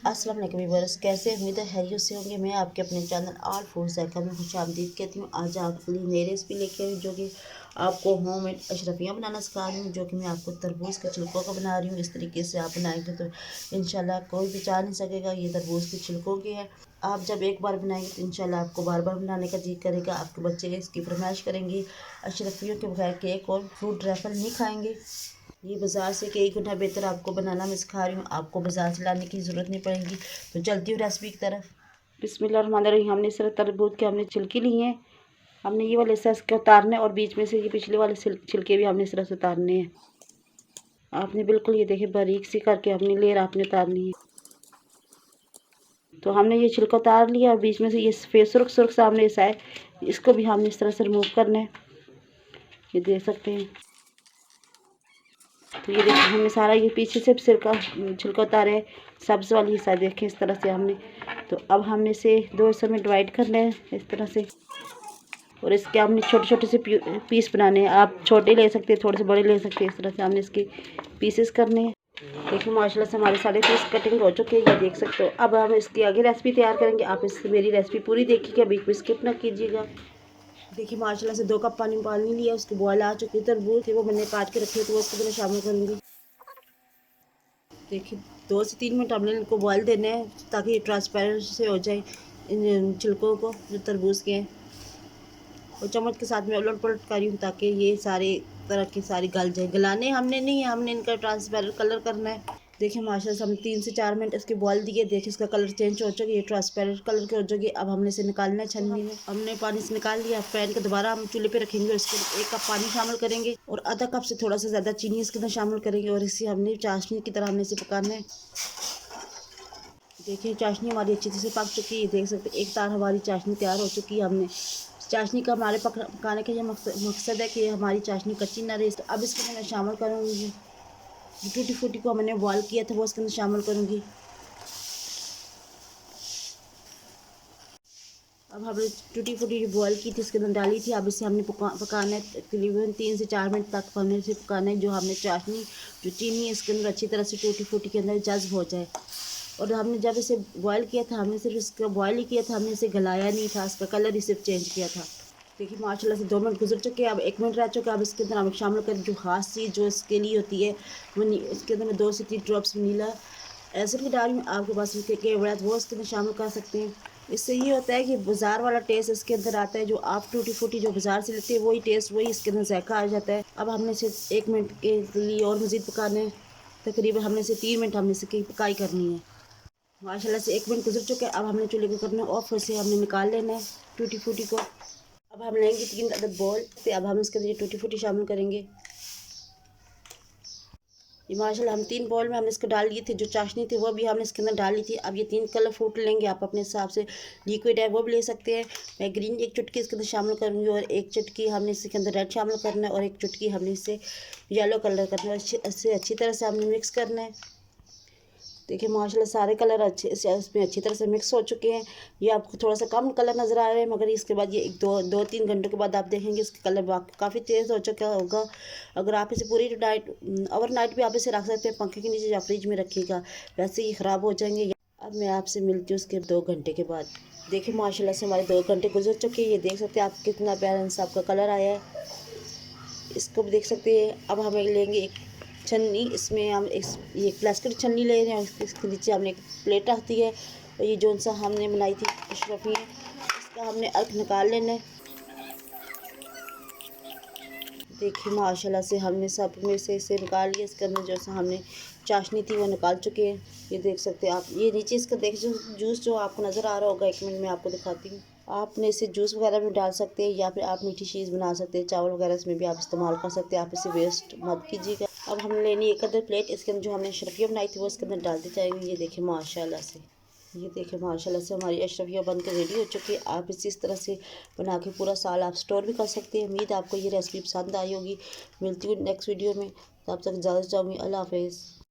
अस्सलाम वालेकुम व्यूअर्स, कैसे उम्मीद है खैरियत से होंगे। मैं आपके अपने चैनल ऑल फूड जायका में खुशामदीद कहती हूँ। आज आपके लिए नई रेसिपी लेके आई जो कि आपको होममेड अशरफियाँ बनाना सिखा रही हूँ, जो कि मैं आपको तरबूज के छिलकों का बना रही हूँ। इस तरीके से आप बनाएंगे तो इंशाल्लाह कोई भी चाह नहीं सकेगा ये तरबूज के छिलकों की है। आप जब एक बार बनाएंगे तो इंशाल्लाह आपको बार बार बनाने का जी करेगा। आपके बच्चे इसकी फरमाइश करेंगे। अशरफियों के बगैर केक और फ्रूट रैफल नहीं खाएंगे। ये बाज़ार से कई गुना बेहतर आपको बनाना मैं सिखा रही हूँ। आपको बाज़ार से लाने की ज़रूरत नहीं पड़ेगी। तो चलती हूँ रेसिपी की तरफ। बिस्मिल्लाहिर्रहमानिर्रहीम। हमने इस तरह तरबूज के हमने छिलके लिए हैं। हमने ये वाले हिस्सा इसके उतारने और बीच में से ये पिछले वाले छिलके भी हमने इस तरह से उतारने हैं। आपने बिल्कुल ये देखिए बारीक सी करके अपनी लेयर आपने उतारनी है। तो हमने ये छिलका उतार लिया और बीच में से ये सफ़ेद सुर्ख सुर्ख सामने हिस्सा है, इसको भी हमने इस तरह से रिमूव करना है। ये देख सकते हैं। तो ये देखिए हमने सारा ये पीछे से छिलका उतारे है। सब्ज़ वाली हिस्सा देखें इस तरह से हमने। तो अब हमने इसे दो हिस्सों में डिवाइड करना है इस तरह से, और इसके हमने छोटे छोटे से पीस बनाने हैं। आप छोटे ले सकते हैं, थोड़े से बड़े ले सकते हैं। इस तरह से हमने इसके पीसेस करने हैं। देखिए माशाल्लाह से हमारे सारे पीस कटिंग हो चुके हैं, ये देख सकते हो। अब हम इसकी आगे रेसिपी तैयार करेंगे। आप इस मेरी रेसिपी पूरी देखिएगा, बीच में स्किप ना कीजिएगा। देखिए माशाल्लाह से 2 कप पानी उबालनी लिया, उसकी बॉयल आ चुकी है। तरबूज थे वो मैंने काट के रखे तो वो इसके अंदर शामिल करूँगी। देखिए 2 से 3 मिनट हमने इनको बॉयल देने हैं ताकि ट्रांसपेरेंट से हो जाए इन छिलकों को जो तरबूज के हैं। और चम्मच के साथ में उलट पलट कर रही हूँ ताकि ये सारे तरह की सारी गल जाए। गलाने हमने नहीं है, हमने इनका ट्रांसपेरेंट कलर करना है। देखिए माशाल्लाह से हम 3 से 4 मिनट इसके बॉयल दिए। देखिए इसका कलर चेंज हो चुका है, ये ट्रांसपेरेंट कलर के हो चुकी है। अब हमने इसे निकालना है छन्नी में। हमने पानी से निकाल लिया। पैन को दोबारा हम चूल्हे पे रखेंगे और इसके 1 कप पानी शामिल करेंगे और आधा कप से थोड़ा सा ज़्यादा चीनी इसके अंदर शामिल करेंगे और इसे हमने चाशनी की तरह हमने इसे पकाना है। देखिए चाशनी हमारी अच्छी तरह से पक चुकी है, देख सकते एक तार हमारी चाशनी तैयार हो चुकी है। हमने चाशनी का हमारे पकाने का ये मकसद है कि हमारी चाशनी कच्ची ना रहे। तो अब इसके अंदर मैं शामिल करूँगी टूटी फूटी को मैंने बॉयल किया था, वो इसके अंदर शामिल करूँगी। अब हमने टूटी फूटी जो बॉयल की थी इसके अंदर डाली थी। अब इसे हमने पकाना है तकरीबन 3 से 4 मिनट तक हमने इसे पकाना है। जो हमने चाशनी जो चीनी है इसके अंदर अच्छी तरह से टूटी फूटी के अंदर जज्ब हो जाए। और हमने जब इसे बॉयल किया था हमने सिर्फ इसका बॉयल ही किया था, हमने इसे गलाया नहीं था, इसका कलर ही सिर्फ चेंज किया था। देखिए माशाल्लाह से 2 मिनट गुजर चुके हैं, अब 1 मिनट रह चुका है। अब इसके अंदर हम शामिल करें जो खास चीज़ जो इसके लिए होती है वो इसके अंदर मैं 2 से 3 ड्रॉप्स वनीला एसिड की डाल रही हूँ। आपके पास के बड़ा वो इसके अंदर शामिल कर सकते हैं। इससे ये होता है कि बाज़ार वाला टेस्ट इसके अंदर आता है। जो आप टूटी फूटी जो बाज़ार से लेते हैं वही टेस्ट वही इसके अंदर जायका आ जाता है। अब हमने इसे 1 मिनट के लिए और मज़ीद पकाना है। तकरीबन हमने इसे 3 मिनट हमने इसकी पकाई करनी है। माशाल्लाह से 1 मिनट गुजर चुका है। अब हमने चूल्हे को करना है ऑफ, से हमने निकाल लेना है टूटी फूटी को। अब हम लेंगे 3 अदद बॉल से। अब हम इसके अंदर टूटी फूटी शामिल करेंगे। ये माशाल्लाह हम 3 बॉल में हमने इसको डाल दिए थे। जो चाशनी थी वो भी हमने इसके अंदर डाली थी। अब ये 3 कलर फ्रूट लेंगे, आप अपने हिसाब से लिक्विड है वो भी ले सकते हैं। मैं ग्रीन 1 चुटकी इसके अंदर शामिल करूँगी और 1 चुटकी हमने इसके अंदर रेड शामिल करना है और 1 चुटकी हमने इससे येलो कलर करना है। इससे अच्छी तरह से हमने मिक्स करना है। देखिए माशाल्लाह सारे कलर अच्छे से इसमें अच्छी तरह से मिक्स हो चुके हैं। ये आपको थोड़ा सा कम कलर नज़र आ रहा है, मगर इसके बाद ये 2-3 घंटों के बाद आप देखेंगे इसका कलर काफ़ी तेज़ हो चुका होगा। अगर आप इसे पूरी नाइट ओवरनाइट भी आप इसे रख सकते हैं पंखे के नीचे या फ्रिज में रखिएगा, वैसे ही ख़राब हो जाएंगे। अब मैं आपसे मिलती हूँ उसके 2 घंटे के बाद। देखिए माशाल्लाह से हमारे 2 घंटे गुजर चुके हैं। ये देख सकते हैं आप कितना प्यारा सा आपका कलर आया है, इसको भी देख सकते हैं। अब हम लेंगे एक छन्नी, इसमें हम ये प्लास्टिक छन्नी ले रहे हैं। इसके नीचे हमने एक प्लेट रख दी है और ये जो सा हमने बनाई थी अशरफियाँ, इसका हमने अर्क निकाल लेना है। देखिए माशाल्लाह से हमने सब में से इसे निकाल लिया। इसके अंदर जो सा हमने चाशनी थी वो निकाल चुके हैं। ये देख सकते हैं आप। ये नीचे इसका देख जूस जो आपको नज़र आ रहा होगा, 1 मिनट में आपको दिखाती हूँ। आपने इसे जूस वगैरह में डाल सकते हैं या फिर आप मीठी चीज़ बना सकते हैं, चावल वगैरह इसमें भी आप इस्तेमाल कर सकते हैं। आप इसे वेस्ट मत कीजिएगा। अब हमने लेनी एक अदर प्लेट, इसके अंदर जो हमने अशरफियाँ बनाई थी वो इसके अंदर डालते जाएंगे। ये देखें माशाल्लाह से, ये देखें माशाल्लाह से हमारी अशरफियाँ बन के रेडी हो चुकी है। आप इस तरह से बना के पूरा साल आप स्टोर भी कर सकते हैं। उम्मीद आपको ये रेसिपी पसंद आई होगी। मिलती हूँ नेक्स्ट वीडियो में, तब तक इजाज़त चाहूँगी। अल्लाह हाफ़िज़।